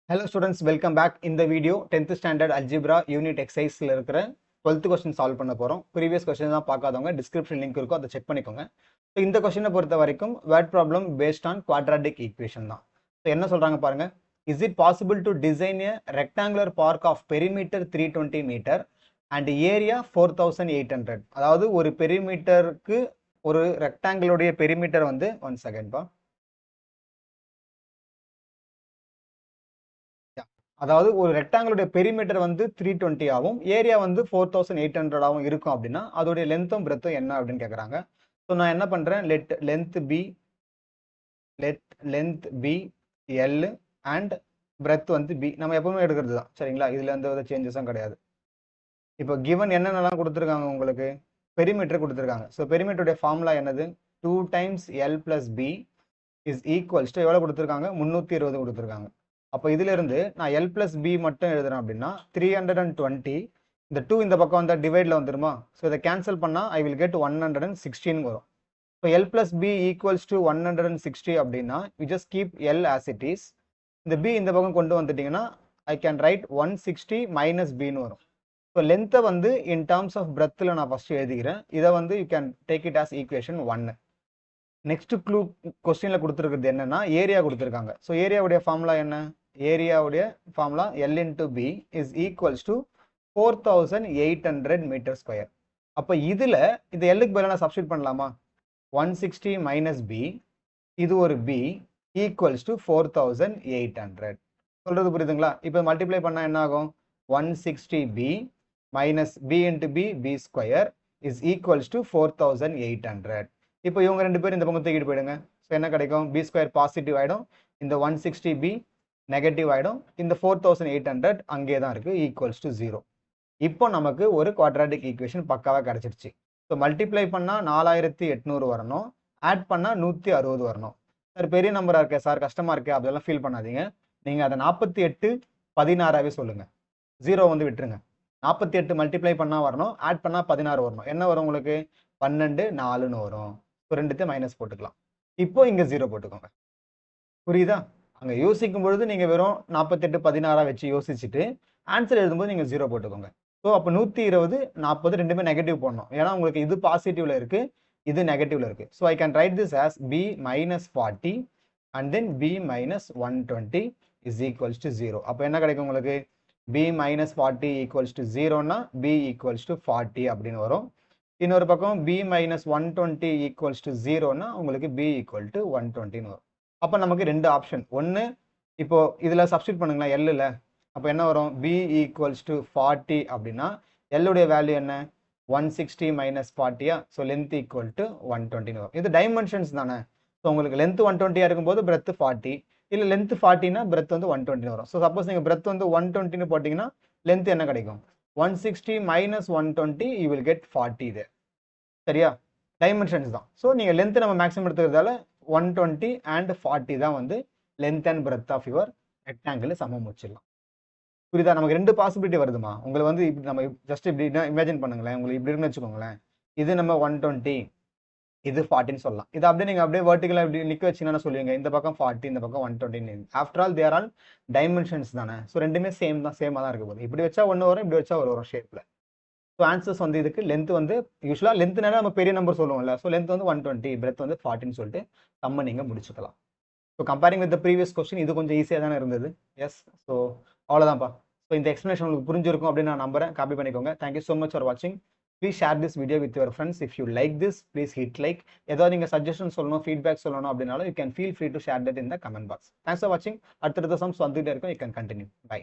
Hello students, welcome back. In the video 10th standard algebra unit exercise ல இருக்கிற 12th question solve பண்ண போறோம். Previous question தான் பார்க்காதவங்க description link இருக்கும், அதை செக் பண்ணிக்கோங்க. So இந்த question பொறுத்த வரைக்கும் word problem based on quadratic equation தான். So என்ன சொல்றாங்க பாருங்க. Is it possible to design a rectangular park of perimeter 320 meter and area 4800? அதாவது ஒரு பெரிமீட்டருக்கு ஒரு ரெக்டாங்கிளுடைய பெரிமீட்டர் வந்து 1 second பா. அதாவது ஒரு ரெக்டாங்கிளுடைய பெரிமீட்டர் வந்து 320 ஆகும், ஏரியா வந்து 4800 ஆகும் இருக்கும் அப்படின்னா அதோடைய லென்த்தும் பிரெத்தும் என்ன அப்படின்னு கேட்குறாங்க. ஸோ நான் என்ன பண்ணுறேன், let length be L and breadth வந்து பி நம்ம எப்பவுமே எடுக்கிறது தான், சரிங்களா? இதில் எந்த வித சேஞ்சஸும் கிடையாது. இப்போ கிவன் என்னென்னலாம் கொடுத்துருக்காங்க, உங்களுக்கு பெரிமீட்டர் கொடுத்துருக்காங்க. ஸோ பெரிமீட்டருடைய ஃபார்முலா என்னது, 2 times L plus B is equals to எவ்வளோ கொடுத்துருக்காங்க, 320 கொடுத்துருக்காங்க. அப்போ இதிலிருந்து நான் எல் பிளஸ் பி மட்டும் எழுதுறேன் அப்படின்னா 320, இந்த 2 இந்த பக்கம் வந்தால் டிவைடில் வந்துருமா? ஸோ இதை கேன்சல் பண்ணால் ஐ வில் கெட் 116 வரும். So L plus B equals to 160 அப்படின்னா you just keep L as it is. இந்த பி இந்த பக்கம் கொண்டு வந்துட்டீங்கன்னா ஐ கேன் ரைட் 160 மைனஸ் பின்னு வரும். ஸோ லென்த்தை வந்து இன் டேர்ம்ஸ் ஆஃப் பிரெத்தில் நான் ஃபஸ்ட்டு எழுதிக்கிறேன். இதை வந்து you can take it as equation 1. Next clue கொஸ்டினில் கொடுத்துருக்குறது என்னன்னா ஏரியா கொடுத்துருக்காங்க. ஸோ ஏரியாவுடைய ஃபார்முலா என்ன, ஏரியாவுடைய formula L into B is equals to 4800 metre square. அப்போ இதில் இந்த எல்லுக்கு பதிலாக சப்ஸ்டியூட் பண்ணலாமா, 160 மைனஸ் பி, இது ஒரு பி ஈக்குவல்ஸ் டு 4800. சொல்கிறது புரியுதுங்களா? இப்போ மல்டிப்ளை பண்ணால் என்ன ஆகும், 160 B minus B into B square is equals to 4800. இப்போ இவங்க ரெண்டு பேரும் இந்த பக்கம் தூக்கிட்டு போயிடுங்க. ஸோ என்ன கிடைக்கும், பி ஸ்கொயர் பாசிட்டிவ் ஆகிடும், இந்த 160 பி நெகட்டிவ் ஆகிடும், இந்த 4800 அங்கே தான் இருக்குது, ஈக்குவல்ஸ் டு 0. இப்போ நமக்கு ஒரு குவாட்ராட்டிக் ஈக்குவேஷன் பக்காவாக கிடச்சிருச்சு. ஸோ மல்டிப்ளை பண்ணால் 4800 வரணும், ஆட் பண்ணால் 160 வரணும். சார் பெரிய நம்பராக இருக்கே சார், கஷ்டமாக இருக்கே அப்படிலாம் ஃபீல் பண்ணாதீங்க. நீங்கள் அதை 48 16ஆகவே சொல்லுங்கள், 0 வந்து விட்டுருங்க. 48 மல்டிப்ளை பண்ணால் வரணும், ஆட் பண்ணால் 16 வரணும். என்ன வரும் உங்களுக்கு, 12 4ன்னு வரும். ஸோ ரெண்டுத்தையும் மைனஸ் போட்டுக்கலாம். இப்போ இங்கே 0 போட்டுக்கோங்க. புரியுதா? அங்கே யோசிக்கும் பொழுது நீங்கள் வெறும் 48 16 வச்சு யோசிச்சுட்டு ஆன்சர் எழுதும்போது நீங்கள் 0 போட்டுக்கோங்க. ஸோ அப்போ 120 40 ரெண்டுமே நெகட்டிவ் போடணும். ஏன்னா உங்களுக்கு இது பாசிட்டிவ்ல இருக்கு, இது நெகட்டிவ்ல இருக்கு. So I can write this as B minus 40 and then B minus 120 is equals to 0. அப்போ என்ன கிடைக்கும் உங்களுக்கு, பி மைனஸ் 40 ஈக்குவல்ஸ் டு 0னா பி ஈக்குவல்ஸ் டு 40 அப்படின்னு வரும். இன்னொரு பக்கம் பி மைனஸ் 120 ஈக்குவல்ஸ் டு 0னா உங்களுக்கு பி ஈக்குவல் டு 120ன்னு வரும். அப்போ நமக்கு ரெண்டு ஆப்ஷன், ஒன்று இப்போ இதில் சப்ஸ்டியூட் பண்ணுங்களா எல்லில். அப்போ என்ன வரும், பி ஈக்குவல்ஸ் டு 40 அப்படின்னா எல்லுடைய வேல்யூ என்ன, 160 மைனஸ் 40யா, ஸோ லென்த் ஈக்குவல் டு 120 வரும். இது டைமென்ஷன்ஸ் தானே. ஸோ உங்களுக்கு லென்த் 120 இருக்கும்போது பிரெத் 40, இல்லை லென்த் 40னா பிரெத் வந்து 120 வரும். ஸோ சப்போஸ் நீங்கள் பிரெத் வந்து 120 போட்டிங்கன்னா லென்த் என்ன கிடைக்கும், 160 மைனஸ் 120 யூ வில் கெட் 40 இது. சரியா, டைமென்ஷன்ஸ் தான். ஸோ நீங்கள் லென்த் நம்ம மேக்ஸிமம் எடுத்துக்கிறதால 120 அண்ட் 40 தான் வந்து length and breadth of your rectangle சமம் வச்சிடலாம். புரியுதா? நமக்கு ரெண்டு பாசிபிலிட்டி வருதுமா. உங்களுக்கு வந்து இப்படி நம்ம ஜஸ்ட் இப்படி இமேஜின் பண்ணுங்களேன், உங்களுக்கு இப்படி இருக்குன்னு வச்சுக்கோங்களேன், இது நம்ம 120 இது 40ன்னு சொல்லலாம். இது அப்படியே நீங்கள் அப்படியே வெர்டிகலாக இப்படி நிற்க வச்சிங்கன்னா சொல்லுவீங்க இந்த பக்கம் 40 இந்த பக்கம் 120. ஆஃப்டர் ஆல் தேர் ஆல் டைமென்ஷன்ஸ் தானே. ஸோ ரெண்டுமே சேமாக தான் இருக்க போகுது. இப்படி வச்சா ஒன்று வரும், இப்படி வச்சா ஒரு வரும் ஷேப்பில். ஸோ ஆன்சர்ஸ் வந்து இதுக்கு லென்த் வந்து யூஸ்வலாக லென்த்னால நம்ம பெரிய நம்பர் சொல்லுவோம்ல. ஸோ லென்த் வந்து 120, பிரெத் வந்து 40ன்னு சொல்லிட்டு நம்ம நீங்கள் முடிச்சுக்கலாம். So comparing with the previous question இது கொஞ்சம் ஈஸியாக தானே இருந்தது. எஸ், ஸோ அவ்வளோதான்ப்பா. ஸோ இந்த எக்ஸ்ப்ளனேஷன் உங்களுக்கு புரிஞ்சிருக்கும் அப்படின்னு நான் நம்புறேன். காப்பி பண்ணிக்கோங்க. தேங்க்யூ ஸோ மச் ஃபார் வாட்சிங். Please share this video with your friends. If you like this please hit like. ஏதாவது நீங்கள் சஜஷன் சொல்லணும், ஃபீட்பேக் சொல்லணும் அப்படின்னாலும் you can feel free to share that in the comment box. Thanks for வாட்சிங். அடுத்த sums வந்துகிட்டே இருக்கும், யூ கேன் கண்டினியூ. பை.